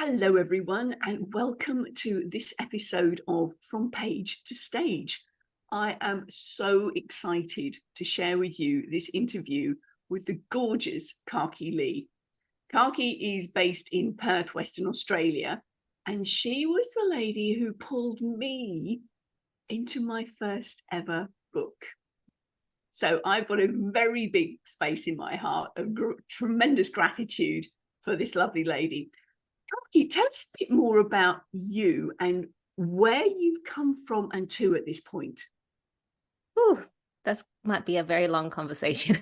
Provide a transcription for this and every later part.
Hello, everyone, and welcome to this episode of From Page to Stage. I am so excited to share with you this interview with the gorgeous KAKI Lee. KAKI is based in Perth, Western Australia, and she was the lady who pulled me into my first ever book. So I've got a very big space in my heart of tremendous gratitude for this lovely lady. KAKI, tell us a bit more about you and where you've come from and to at this point. Ooh, that might be a very long conversation.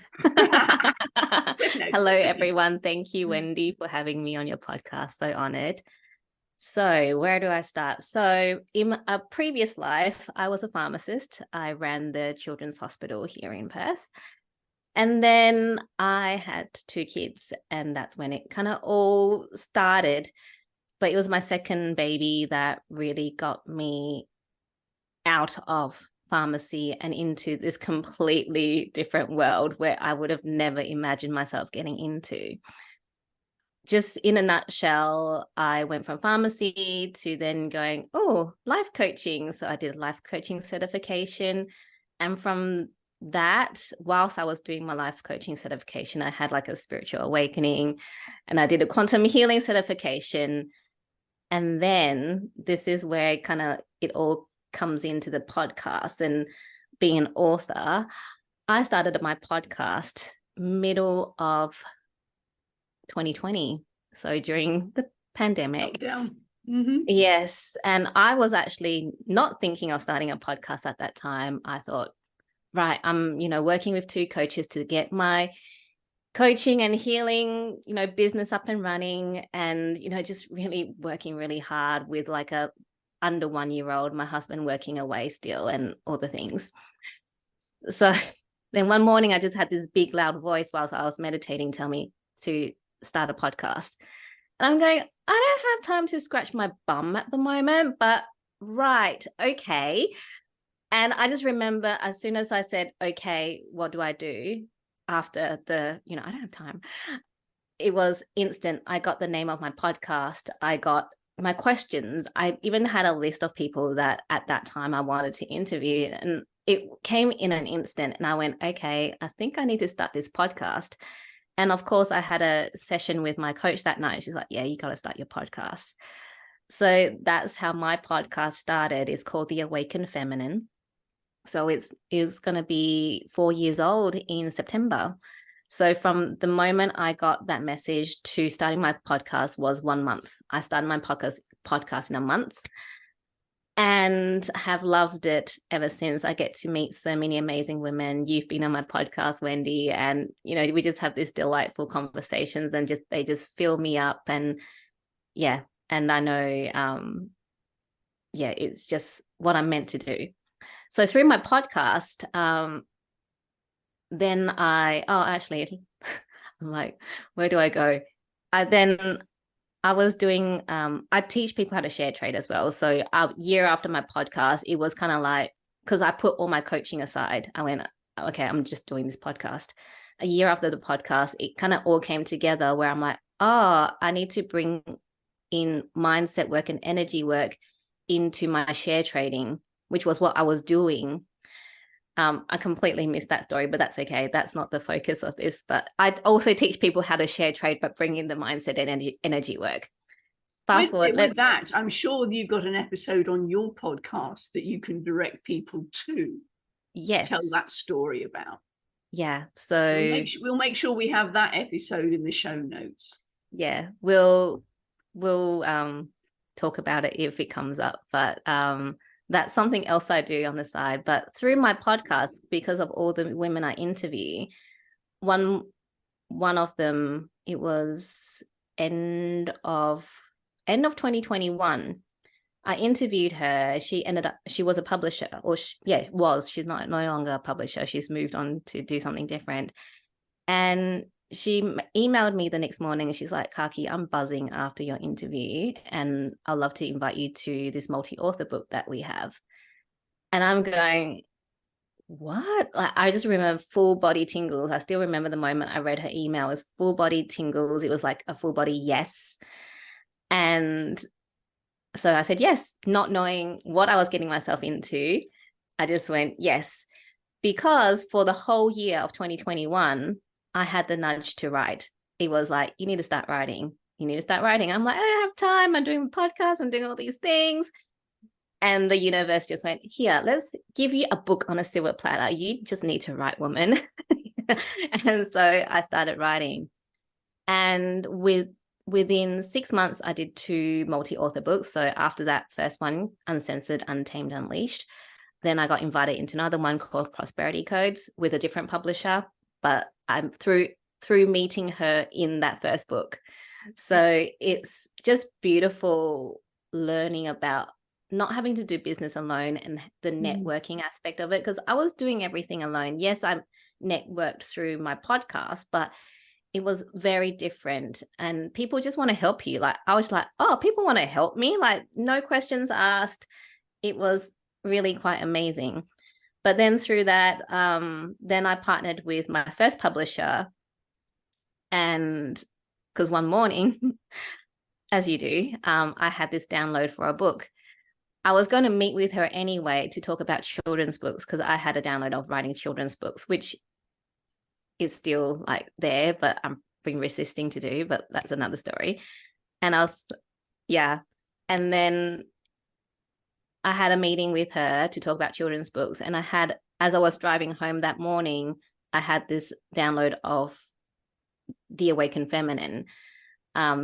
Hello, everyone. Thank you, Wendy, for having me on your podcast. So honored. So where do I start? So in a previous life, I was a pharmacist. I ran the children's hospital here in Perth. And then I had 2 kids, and that's when it kind of all started. But it was my second baby that really got me out of pharmacy and into this completely different world where I would have never imagined myself getting into. Just in a nutshell, I went from pharmacy to then going, life coaching. So I did a life coaching certification. And from that, whilst I was doing my life coaching certification, I had like a spiritual awakening, and I did a quantum healing certification. And then this is where it all comes into the podcast and being an author. I started my podcast middle of 2020. So during the pandemic. Mm-hmm. Yes. And I was actually not thinking of starting a podcast at that time. I thought, right, I'm, working with 2 coaches to get my coaching and healing, business up and running, and, just really working really hard with like a under 1-year-old, my husband working away still and all the things. So then one morning I just had this big loud voice whilst I was meditating tell me to start a podcast. And I'm going, I don't have time to scratch my bum at the moment, but right, okay. And I just remember as soon as I said, okay, what do I do? After the, I don't have time. It was instant. I got the name of my podcast. I got my questions. I even had a list of people that at that time I wanted to interview, and it came in an instant. And I went, okay, I think I need to start this podcast. And of course, I had a session with my coach that night. She's like, yeah, you got to start your podcast. So that's how my podcast started. It's called The Awakened Feminine. So it's going to be 4 years old in September. So from the moment I got that message to starting my podcast was 1 month. I started my podcast in a month and have loved it ever since. I get to meet so many amazing women. You've been on my podcast, Wendy, and, we just have these delightful conversations, and they just fill me up. And yeah, and I know, it's just what I'm meant to do. So through my podcast, then I'm like, where do I go? I was doing, I teach people how to share trade as well. So a year after my podcast, it was kind of like, because I put all my coaching aside, I went, okay, I'm just doing this podcast. A year after the podcast, it kind of all came together where I'm like, I need to bring in mindset work and energy work into my share trading, which was what I was doing. I completely missed that story, but that's okay. That's not the focus of this. But I also teach people how to share trade, but bring in the mindset and energy work. Fast forward. With that, I'm sure you've got an episode on your podcast that you can direct people to. Yes. To tell that story about. Yeah. So we'll make sure we have that episode in the show notes. Yeah, we'll talk about it if it comes up. But that's something else I do on the side. But through my podcast, because of all the women I interview, one of them, it was end of 2021. I interviewed her. She was a publisher, she's no longer a publisher. She's moved on to do something different. And she emailed me the next morning and she's like, KAKI, I'm buzzing after your interview and I'd love to invite you to this multi-author book that we have. And I'm going, what? Like, I just remember full body tingles. I still remember the moment I read her email. It was full body tingles. It was like a full body yes. And so I said yes, not knowing what I was getting myself into. I just went yes, because for the whole year of 2021, I had the nudge to write. It was like, you need to start writing. You need to start writing. I'm like, I don't have time. I'm doing a podcast. I'm doing all these things. And the universe just went, here, let's give you a book on a silver platter. You just need to write, woman. And so I started writing. And within 6 months, I did 2 multi-author books. So after that first one, Uncensored, Untamed, Unleashed, then I got invited into another one called Prosperity Codes with a different publisher. But I'm through meeting her in that first book. So it's just beautiful learning about not having to do business alone and the networking aspect of it, because I was doing everything alone. Yes, I networked through my podcast, but it was very different, and people just want to help you. Like, I was like, oh, people want to help me, like no questions asked. It was really quite amazing. But then through that, then I partnered with my first publisher, and because one morning, as you do, I had this download for a book. I was going to meet with her anyway to talk about children's books, because I had a download of writing children's books, which is still like there, but I'm been resisting to do, but that's another story. And and then I had a meeting with her to talk about children's books. And as I was driving home that morning, I had this download of The Awakened Feminine,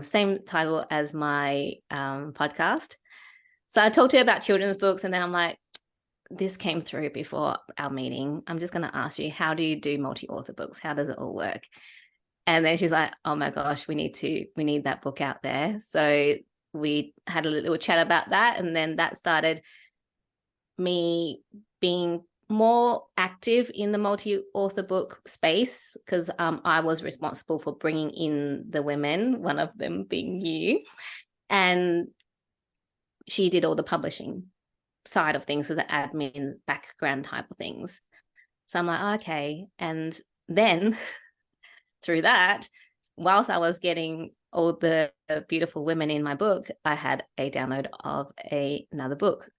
same title as my podcast. So I talked to her about children's books, and then I'm like, this came through before our meeting. I'm just going to ask you, how do you do multi-author books? How does it all work? And then she's like, oh my gosh, we need that book out there. So we had a little chat about that. And then that started me being more active in the multi-author book space, because I was responsible for bringing in the women, one of them being you. And she did all the publishing side of things, so the admin background type of things. So I'm like, okay. And then through that, whilst I was getting all the beautiful women in my book, I had a download of another book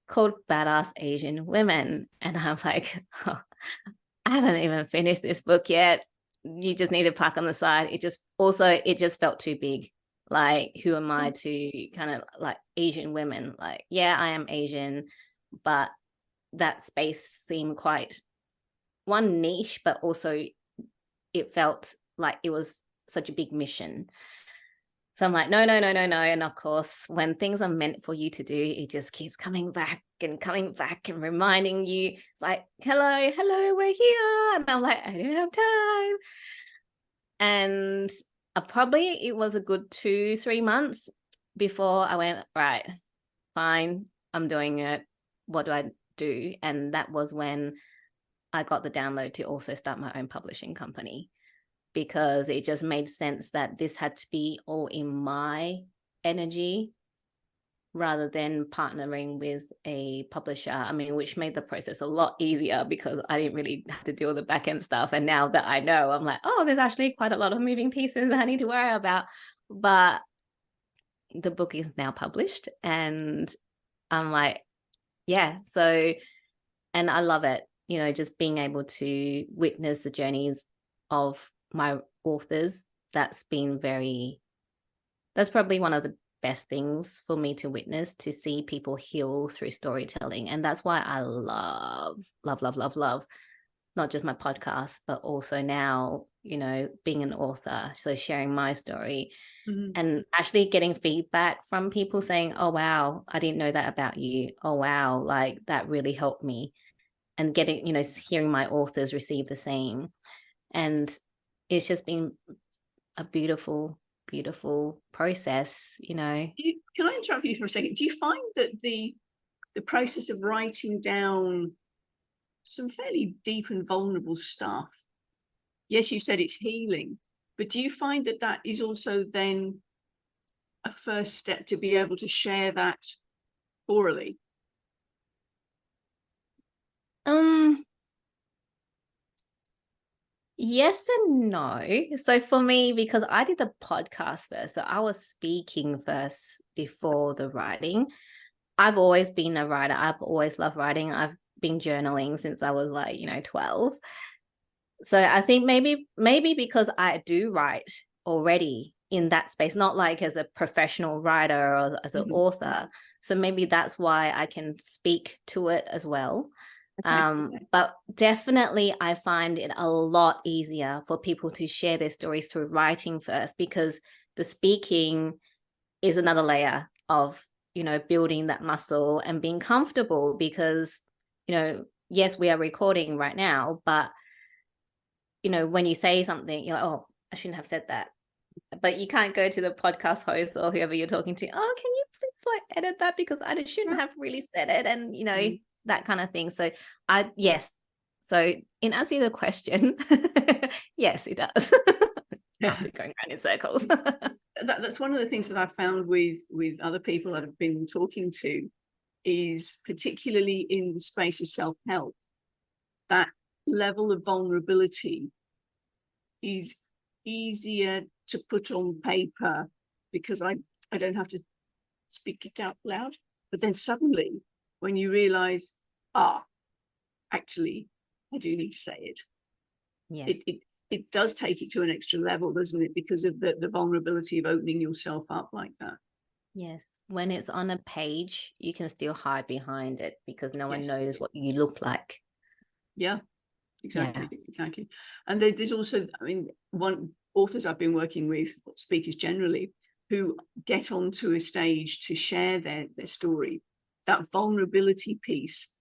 called Badass Asian Women. And I'm like, oh, I haven't even finished this book yet. You just need to park on the side. It just felt too big. Like, who am I to kind of like Asian women? Like, yeah, I am Asian, but that space seemed quite one niche, but also it felt like it was such a big mission. So I'm like, no. And of course, when things are meant for you to do, it just keeps coming back and reminding you. It's like, hello, we're here. And I'm like, I don't have time. And probably it was a good 2-3 months before I went, right, fine, I'm doing it. What do I do? And that was when I got the download to also start my own publishing company, because it just made sense that this had to be all in my energy rather than partnering with a publisher. I mean, which made the process a lot easier, because I didn't really have to do all the back end stuff. And now that I know, I'm like, oh, there's actually quite a lot of moving pieces I need to worry about. But the book is now published, and I'm like, yeah. So, and I love it, just being able to witness the journeys of my authors. That's probably one of the best things for me to witness, to see people heal through storytelling. And that's why I love not just my podcast, but also now, being an author. So sharing my story and actually getting feedback from people saying, oh, wow, I didn't know that about you. Oh, wow, like that really helped me. And getting, hearing my authors receive the same. And it's just been a beautiful process. Can I interrupt you for a second? Do you find that the process of writing down some fairly deep and vulnerable stuff, yes, you said it's healing, but do you find that that is also then a first step to be able to share that orally? Yes and no. So for me, because I did the podcast first, so I was speaking first before the writing. I've always been a writer. I've always loved writing. I've been journaling since I was like, 12. So I think maybe because I do write already in that space, not like as a professional writer or as an author. So maybe that's why I can speak to it as well. But definitely I find it a lot easier for people to share their stories through writing first, because the speaking is another layer of, building that muscle and being comfortable, because, yes, we are recording right now, but, when you say something, you're like, oh, I shouldn't have said that. But you can't go to the podcast host or whoever you're talking to, oh, can you please like edit that because I shouldn't have really said it, and that kind of thing. So yes. So in answering the question, yes, it does. After going around in circles. That's one of the things that I've found with other people that I've been talking to, is particularly in the space of self-help, that level of vulnerability is easier to put on paper because I don't have to speak it out loud. But then suddenly when you realize, actually I do need to say it. Yes. It does take it to an extra level, doesn't it? Because of the vulnerability of opening yourself up like that. Yes. When it's on a page, you can still hide behind it because no one knows what you look like. Yeah, exactly. And there's also, one authors I've been working with, speakers generally, who get onto a stage to share their story, that vulnerability piece,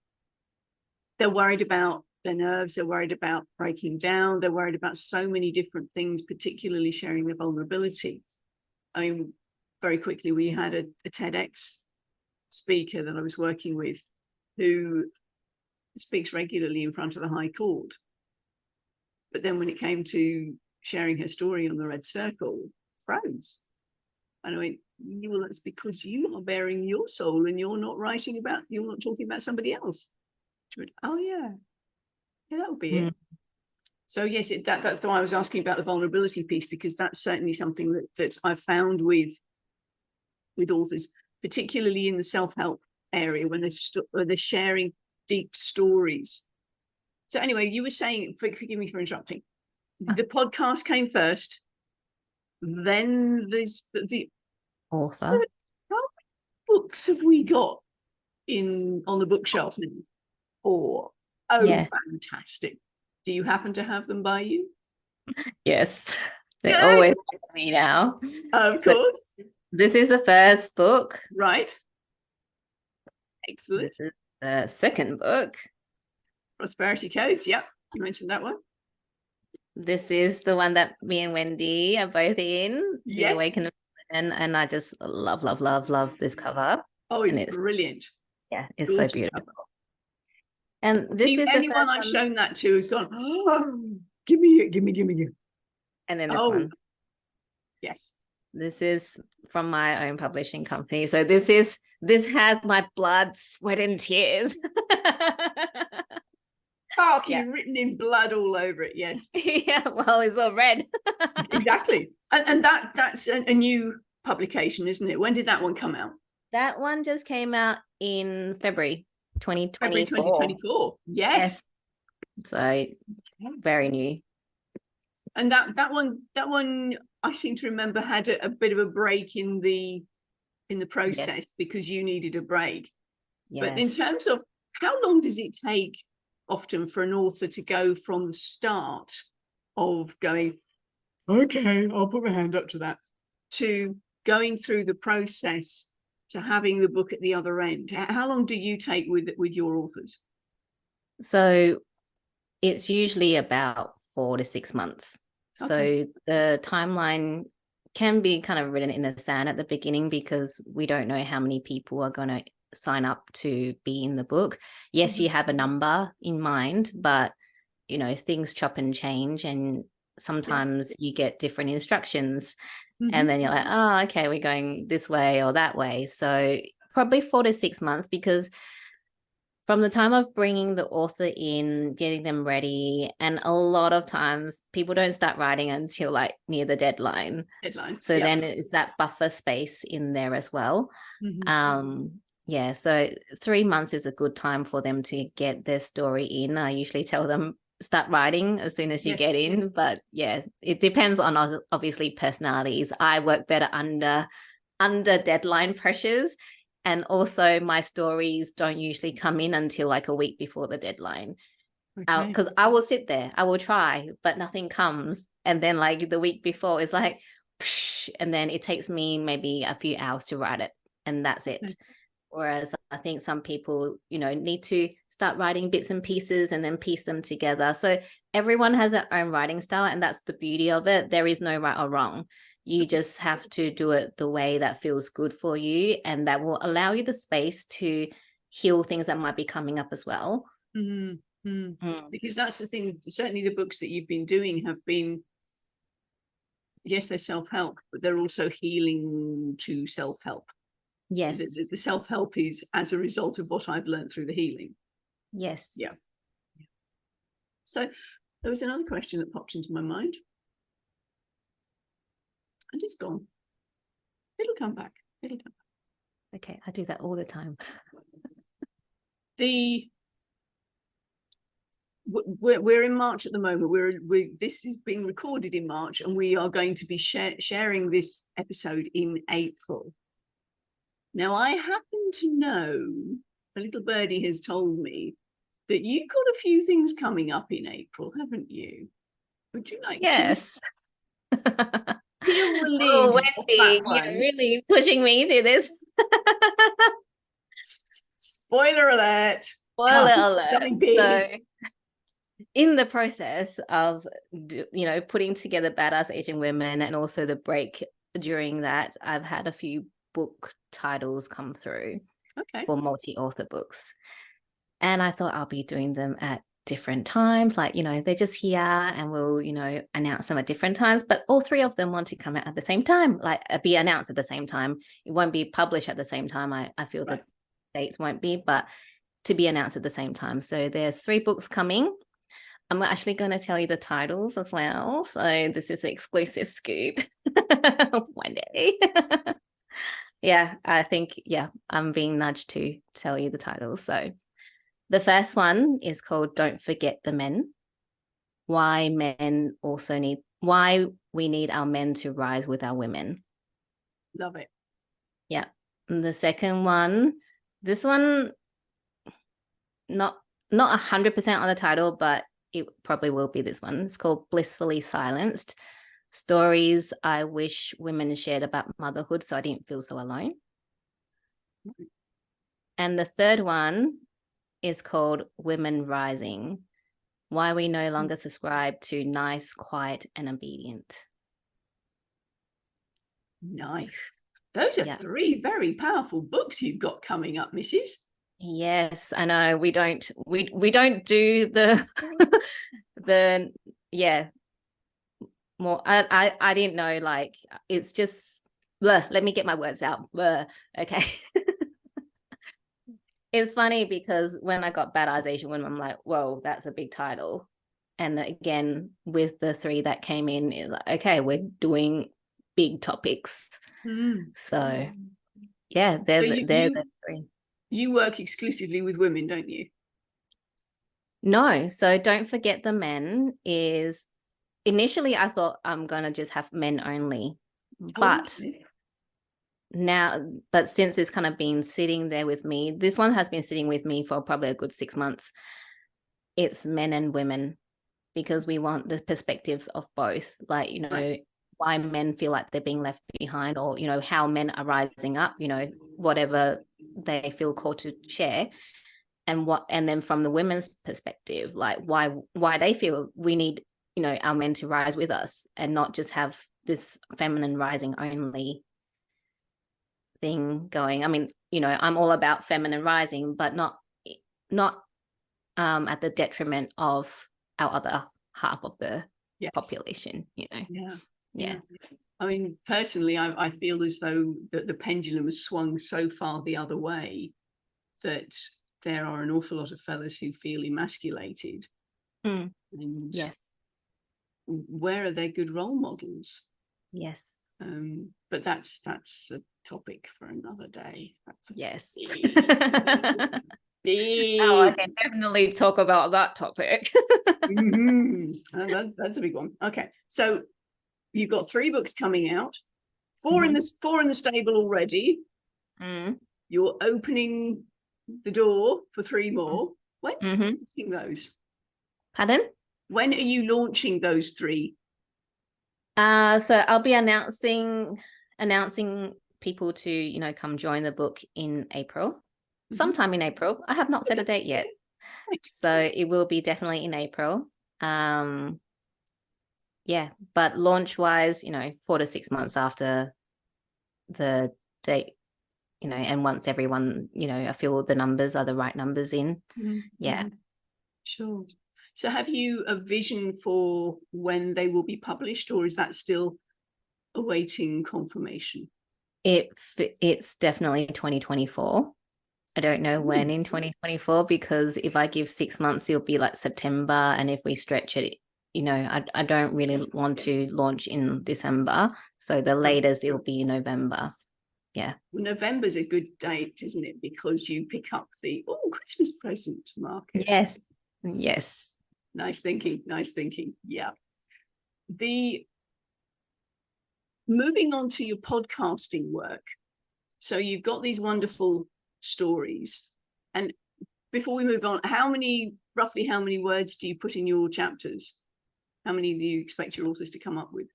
they're worried about their nerves, they're worried about breaking down, they're worried about so many different things, particularly sharing their vulnerability. Very quickly, we had a TEDx speaker that I was working with who speaks regularly in front of the High Court. But then when it came to sharing her story on the Red Circle, froze. And I went, well, that's because you are bearing your soul and you're not talking about somebody else. She went, oh yeah, that would be it. So yes, that's why I was asking about the vulnerability piece, because that's certainly something that I've found with authors, particularly in the self-help area, when they're sharing deep stories. So anyway, you were saying, forgive me for interrupting, the podcast came first, then there's the author. How many books have we got on the bookshelf now? Fantastic. Do you happen to have them by you? Yes, they're always with me now. Of course. This is the first book. Right. Excellent. This is the second book. Prosperity Codes. Yep. You mentioned that one. This is the one that me and Wendy are both in. Yes. The Awakening, and I just love this cover. Oh, it's brilliant. Yeah, it's so beautiful. And this is anyone I've shown that to has gone, oh, give me it. And then this one. Yes. This is from my own publishing company. So this has my blood, sweat, and tears. KAKI written in blood all over it. Yes. Yeah, well, it's all red. Exactly. And that's a new publication, isn't it? When did that one come out? That one just came out in February 2024. February 2024. Yes. So very new. And that one I seem to remember had a bit of a break in the process, because you needed a break. Yes. But in terms of how long does it take often for an author to go from the start of going, okay, I'll put my hand up to that, to going through the process to having the book at the other end? How long do you take with your authors? So it's usually about 4 to 6 months. Okay. So the timeline can be kind of written in the sand at the beginning, because we don't know how many people are going to sign up to be in the book. Yes, you have a number in mind, but things chop and change, and sometimes you get different instructions, and then you're like, oh, okay, we're going this way or that way. So probably 4 to 6 months, because from the time of bringing the author in, getting them ready, and a lot of times people don't start writing until like near the deadline. So yeah. then it's that buffer space in there as well. Mm-hmm. Yeah, so 3 months is a good time for them to get their story in. I usually tell them start writing as soon as you get in, but yeah, it depends on obviously personalities. I work better under deadline pressures, and also my stories don't usually come in until like a week before the deadline. Because I will sit there, I will try, but nothing comes, and then like the week before is like psh, and then it takes me maybe a few hours to write it, and that's it. Whereas I think some people, need to start writing bits and pieces and then piece them together. So everyone has their own writing style, and that's the beauty of it. There is no right or wrong. You just have to do it the way that feels good for you, and that will allow you the space to heal things that might be coming up as well. Because that's the thing. Certainly the books that you've been doing have been, yes, they're self-help, but they're also healing to self-help. Yes. The self-help is as a result of what I've learned through the healing. Yes. Yeah. So there was another question that popped into my mind, and it's gone. It'll come back. Okay, I do that all the time. We're in March at the moment. This is being recorded in March, and we are going to be sharing this episode in April. Now, I happen to know, a little birdie has told me, that you've got a few things coming up in April, haven't you? Would you like to peel the lid Oh, off Wendy, that one? you're really pushing me to this. Spoiler alert. Spoiler alert. Something big. So, in the process of, putting together Badass Asian Women, and also the break during that, I've had a few book titles come through for multi-author books. And I thought I'll be doing them at different times. Like, they're just here, and we'll, announce them at different times. But all three of them want to come out at the same time, like be announced at the same time. It won't be published at the same time. I feel the dates won't be, but to be announced at the same time. So there's 3 books coming. I'm actually going to tell you the titles as well. So this is an exclusive scoop one day. Yeah, I think, I'm being nudged to tell you the titles. So the first one is called Don't Forget the Men. Why we need our men to rise with our women. Love it. Yeah. And the second one, this one, not 100% on the title, but it probably will be this one. It's called Blissfully Silenced. Stories I wish women shared about motherhood so I didn't feel so alone. And the third one is called Women Rising. Why we no longer subscribe to nice, quiet, and obedient. Nice. Those are 3 very powerful books you've got coming up, Mrs. Yes, I know. We don't do the more. I didn't know, like, it's just let me get my words out. Okay. It's funny because when I got Badass Asian Women, I'm like, whoa, that's a big title. And again, with the 3 that came in, it's like, okay, we're doing big topics. So yeah, they're the 3. You work exclusively with women, don't you? No. So Don't Forget the Men is, initially I thought I'm going to just have men only, but since it's kind of been sitting there with me, this one has been sitting with me for probably a good 6 months. It's men and women, because we want the perspectives of both, like, why men feel like they're being left behind, or, how men are rising up, whatever they feel called to share, and then from the women's perspective, like why they feel we need, our men to rise with us, and not just have this feminine rising only thing going. I mean, I'm all about feminine rising, but not at the detriment of our other half of the population, Yeah. I mean, personally, I feel as though that the pendulum has swung so far the other way that there are an awful lot of fellas who feel emasculated. Mm. And Yes. where are their good role models? Yes. But that's a topic for another day. That's Yes. big. Oh, I can definitely talk about that topic. That's a big one. Okay, so you've got 3 books coming out, 4 in the stable already. You're opening the door for 3 more. When are you launching those? Pardon? When are you launching those 3? So I'll be announcing people to, come join the book in April, sometime in April. I have not set a date yet. Right. So it will be definitely in April. Yeah, but launch wise, 4 to 6 months after the date, and once everyone, I feel the numbers are the right numbers in. Yeah. Sure. So have you a vision for when they will be published, or is that still awaiting confirmation? It's definitely 2024. I don't know when in 2024, because if I give 6 months, it'll be like September. And if we stretch it, I don't really want to launch in December. So the latest it'll be November. Yeah. Well, November's a good date, isn't it? Because you pick up the Christmas present market. Yes. Yes. Nice thinking. Nice thinking. Yeah. Moving on to your podcasting work. So you've got these wonderful stories. And before we move on, roughly how many words do you put in your chapters? How many do you expect your authors to come up with?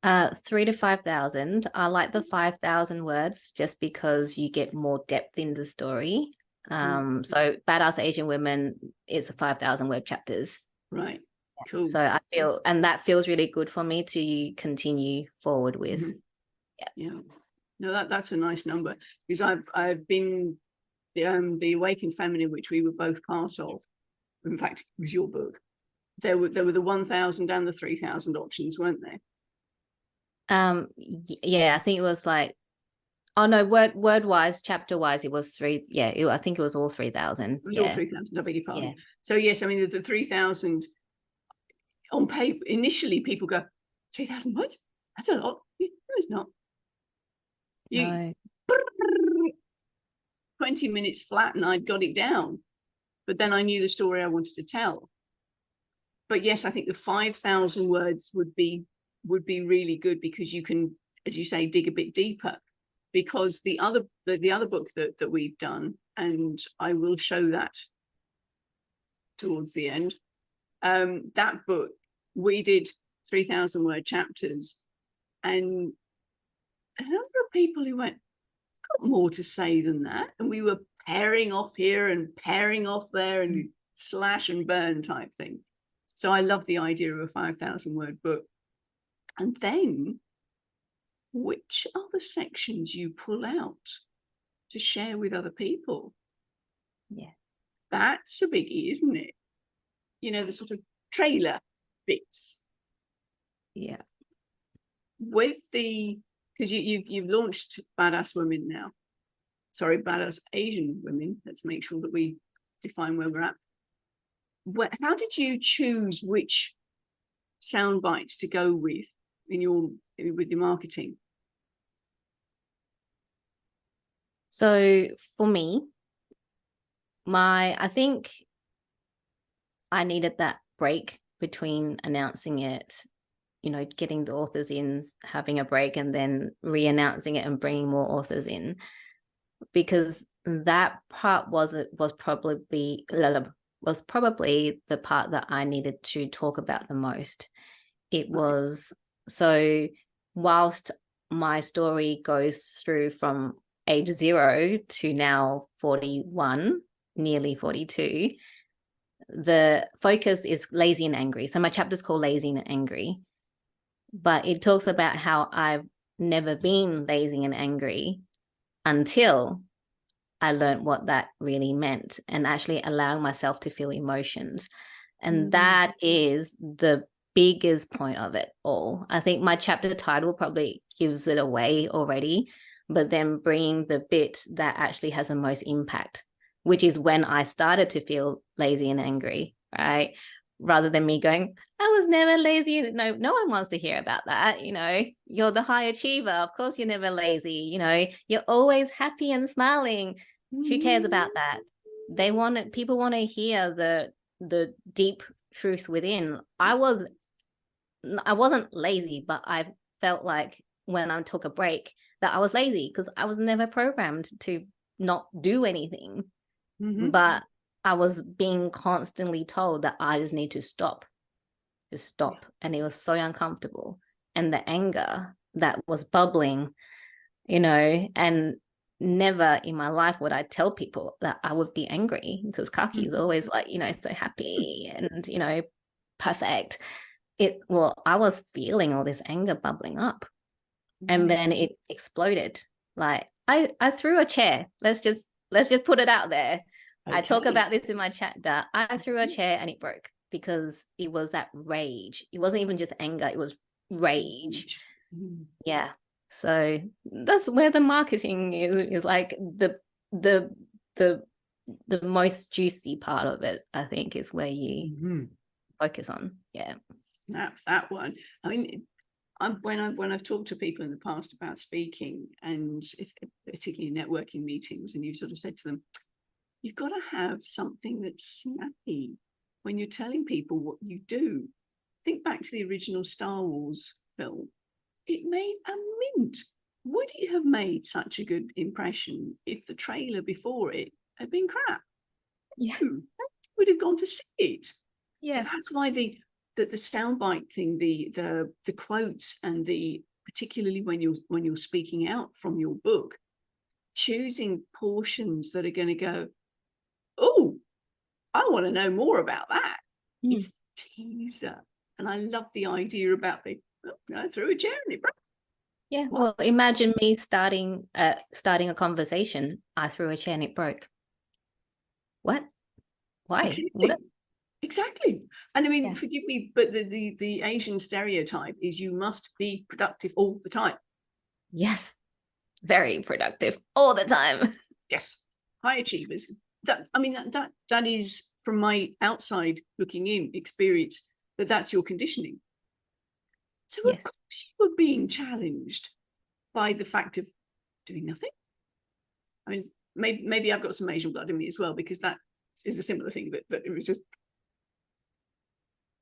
3,000 to 5,000. I like the 5,000 words just because you get more depth in the story. So Badass Asian Women is a 5,000 word chapters. Right. Cool. So I feel, and that feels really good for me to continue forward with. Yeah. No, that's a nice number, because I've been the Awakened Feminine, which we were both part of. In fact, it was your book. There were the 1,000 and the 3,000 options, weren't there? Yeah, I think it was like, oh no, word wise, chapter wise, it was 3. Yeah, I think it was all 3,000. It was all 3,000. I beg your pardon. Yeah. So yes, I mean the 3,000 on paper. Initially, people go, 3,000 words? That's a lot. No, it's not. No. 20 minutes flat, and I'd got it down. But then I knew the story I wanted to tell. But yes, I think the 5,000 words would be really good, because you can, as you say, dig a bit deeper. Because the other book that we've done, and I will show that towards the end, that book, we did 3,000 word chapters, and a number of people who went, got more to say than that. And we were pairing off here and pairing off there, and slash and burn type thing. So I love the idea of a 5,000 word book. And then which are the sections you pull out to share with other people? Yeah. That's a biggie, isn't it? The sort of trailer bits. Yeah. With because you've launched Badass Women now. Sorry, Badass Asian Women. Let's make sure that we define where we're at. How did you choose which sound bites to go with with your marketing? So for me, I think I needed that break between announcing it, getting the authors in, having a break, and then re-announcing it and bringing more authors in, because that part was probably the part that I needed to talk about the most. It was, so whilst my story goes through from age 0 to now 41, nearly 42, the focus is lazy and angry. So my chapter's called Lazy and Angry, but it talks about how I've never been lazy and angry until I learned what that really meant, and actually allowing myself to feel emotions. And that is the biggest point of it all. I think my chapter title probably gives it away already, but then bringing the bit that actually has the most impact which is when I started to feel lazy and angry, right? Rather than me going, I was never lazy. No one wants to hear about that. You're the high achiever. Of course, you're never lazy. You're always happy and smiling. Who cares about that? People want to hear the deep truth within. I wasn't lazy, but I felt like when I took a break that I was lazy because I was never programmed to not do anything. But I was being constantly told that I just need to stop. Just stop. And it was so uncomfortable. And the anger that was bubbling, and never in my life would I tell people that I would be angry, because KAKI is always like, so happy and, perfect. I was feeling all this anger bubbling up. And then it exploded. Like I threw a chair. Let's just put it out there. Okay. I talk about this in my chapter. I threw a chair and it broke because it was that rage. It wasn't even just anger, it was rage. Yeah. So that's where the marketing is like the most juicy part of it, I think, is where you focus on. Yeah. Snap that one. I mean, when I've talked to people in the past about speaking, and particularly in networking meetings, and you've sort of said to them, you've got to have something that's snappy when you're telling people what you do. Think back to the original Star Wars film. It made a mint. Would it have made such a good impression if the trailer before it had been crap? Yeah. No, would have gone to see it. Yeah. So that's why the soundbite thing, the quotes, and particularly when you're speaking out from your book, choosing portions that are going to go, oh, I want to know more about that. It's teaser. And I love the idea about I threw a chair and it broke. Yeah. What? Well, imagine me starting a conversation. I threw a chair and it broke. What? Why? Exactly. What? Exactly. And I mean, forgive me, but the Asian stereotype is you must be productive all the time. Yes. Very productive all the time. Yes. High achievers. That is, from my outside looking in experience, that's your conditioning. So of course you were being challenged by the fact of doing nothing. I mean, maybe I've got some Asian blood in me as well, because that is a similar thing, that it was just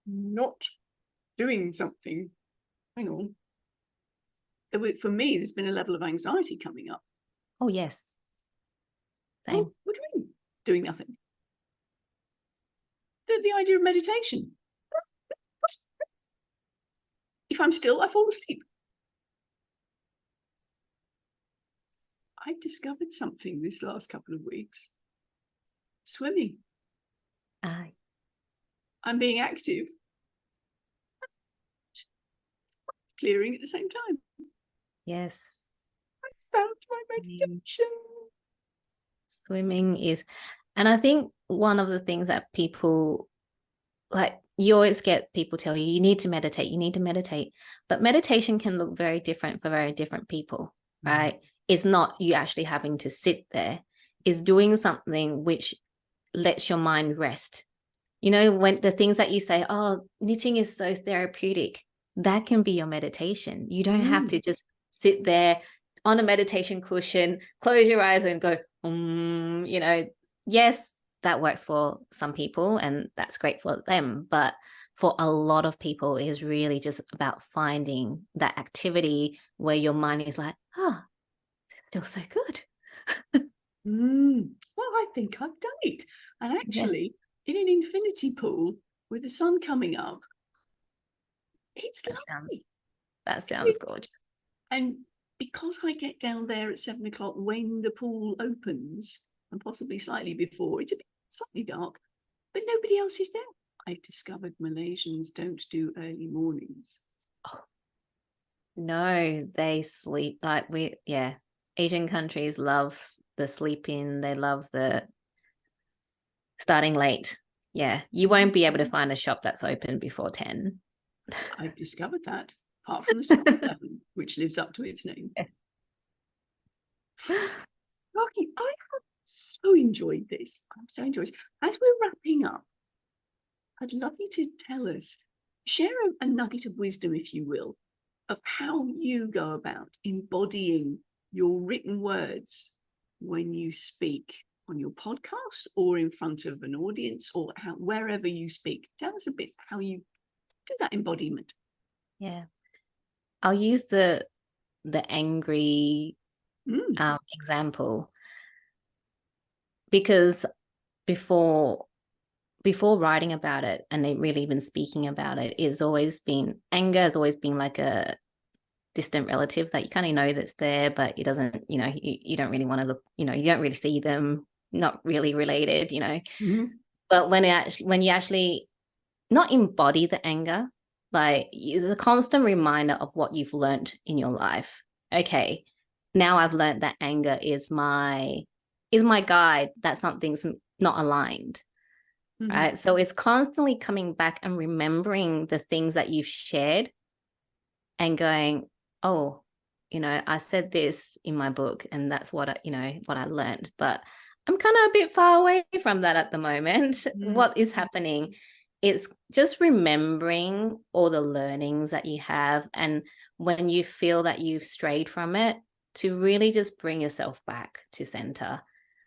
not doing something. Hang on. For me, there's been a level of anxiety coming up. Oh, yes. Same. Oh, what do you mean, doing nothing? The idea of meditation. If I'm still, I fall asleep. I've discovered something this last couple of weeks. Swimming. Aye. I'm being active. Clearing at the same time. Yes. I found my meditation. Swimming is, and I think one of the things that people, like, you always get people tell you need to meditate, but meditation can look very different for very different people, right? It's not you actually having to sit there. It's doing something which lets your mind rest. When the things that you say, oh, knitting is so therapeutic, that can be your meditation. You don't have to just sit there on a meditation cushion, close your eyes and go, yes, that works for some people and that's great for them. But for a lot of people, it is really just about finding that activity where your mind is like, oh, this feels so good. Well, I think I've done it. And actually, in an infinity pool with the sun coming up, it's lovely. That sounds gorgeous. And because I get down there at 7 o'clock when the pool opens, and possibly slightly before, it's a bit slightly dark, but nobody else is there. I've discovered Malaysians don't do early mornings. Oh, no, they sleep like Asian countries love the sleep in. They love the starting late. Yeah, you won't be able to find a shop that's open before 10. I've discovered that, apart from the 7-Eleven, which lives up to its name. Rocky, I am so enjoyed this. I've so enjoyed this. As we're wrapping up, I'd love you to tell us, share a nugget of wisdom, if you will, of how you go about embodying your written words when you speak on your podcast or in front of an audience, or wherever you speak. Tell us a bit how you do that embodiment. Yeah. I'll use the angry example, because before writing about it and really even speaking about it, anger has always been like a distant relative that you kind of know that's there, but it doesn't, you don't really want to look, you don't really see them, not really related, But when you actually not embody the anger, like it's a constant reminder of what you've learned in your life. Okay, now I've learned that anger is my guide, that something's not aligned. Right. So it's constantly coming back and remembering the things that you've shared and going, oh, I said this in my book and that's what I learned, but I'm kind of a bit far away from that at the moment. What is happening? It's just remembering all the learnings that you have. And when you feel that you've strayed from it, to really just bring yourself back to center.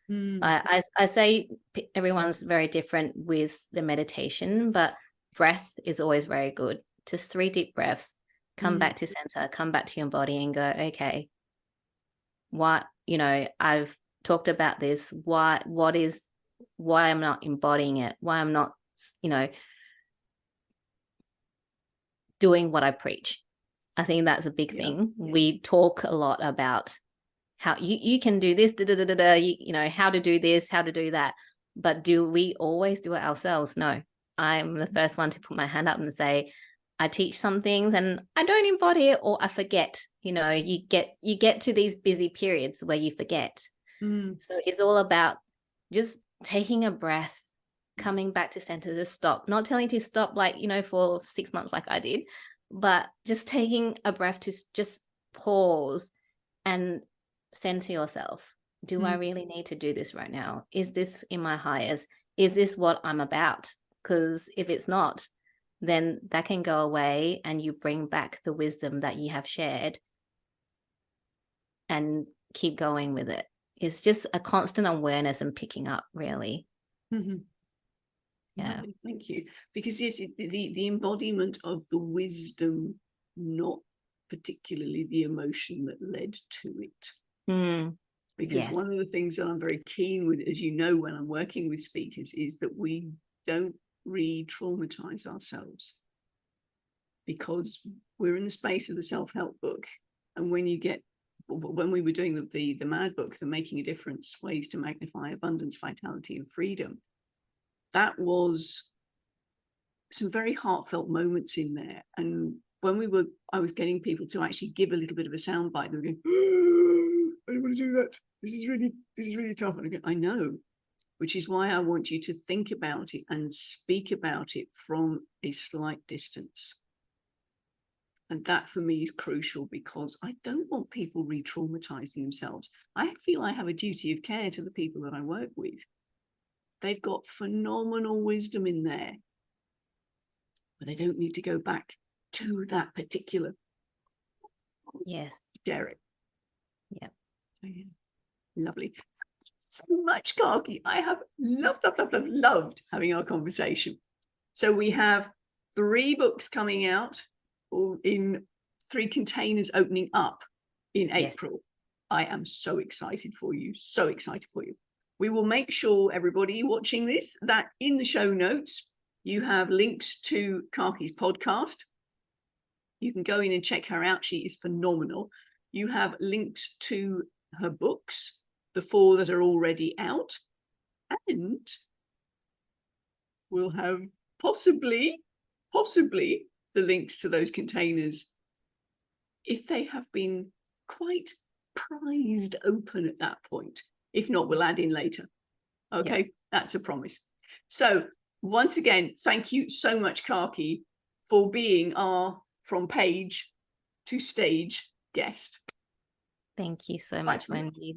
I say everyone's very different with the meditation, but breath is always very good. Just 3 deep breaths, come back to center, come back to your body and go, okay, I've talked about this. Why I'm not embodying it, why I'm not, doing what I preach. I think that's a big thing. We talk a lot about how you can do this, how to do this, how to do that. But do we always do it ourselves? No. I'm the first one to put my hand up and say, I teach some things and I don't embody it, or I forget. You get to these busy periods where you forget. So it's all about just taking a breath, coming back to center, to stop, not telling you to stop for 6 months like I did, but just taking a breath to just pause and center yourself. Do I really need to do this right now? Is this in my highest? Is this what I'm about? Because if it's not, then that can go away and you bring back the wisdom that you have shared and keep going with it. It's just a constant awareness and picking up, really. Yeah. Lovely, thank you. Because yes, the embodiment of the wisdom, not particularly the emotion that led to it. Because one of the things that I'm very keen with, as you know, when I'm working with speakers, is that we don't re-traumatize ourselves, because we're in the space of the self-help book. And when we were doing the MAD book, the Making a Difference, Ways to Magnify Abundance, Vitality and Freedom, that was some very heartfelt moments in there. And when I was getting people to actually give a little bit of a soundbite, they were going, oh, I don't want to do that. This is really tough. And I know, which is why I want you to think about it and speak about it from a slight distance. And that for me is crucial, because I don't want people re-traumatizing themselves. I feel I have a duty of care to the people that I work with. They've got phenomenal wisdom in there, but they don't need to go back to that particular. Share it. Yeah. So, yeah. Lovely. So much, Kaki. I have loved having our conversation. So we have 3 books coming out, or in 3 containers opening up in April. I am so excited for you. So excited for you. We will make sure, everybody watching this, that in the show notes, you have links to Kaki's podcast. You can go in and check her out. She is phenomenal. You have links to her books, the 4 that are already out. And we'll have possibly the links to those containers if they have been quite prized open at that point. If not, we'll add in later. Okay, that's a promise. So once again, thank you so much, Kaki, for being our From Page to Stage guest. Thank you so much, Wendy.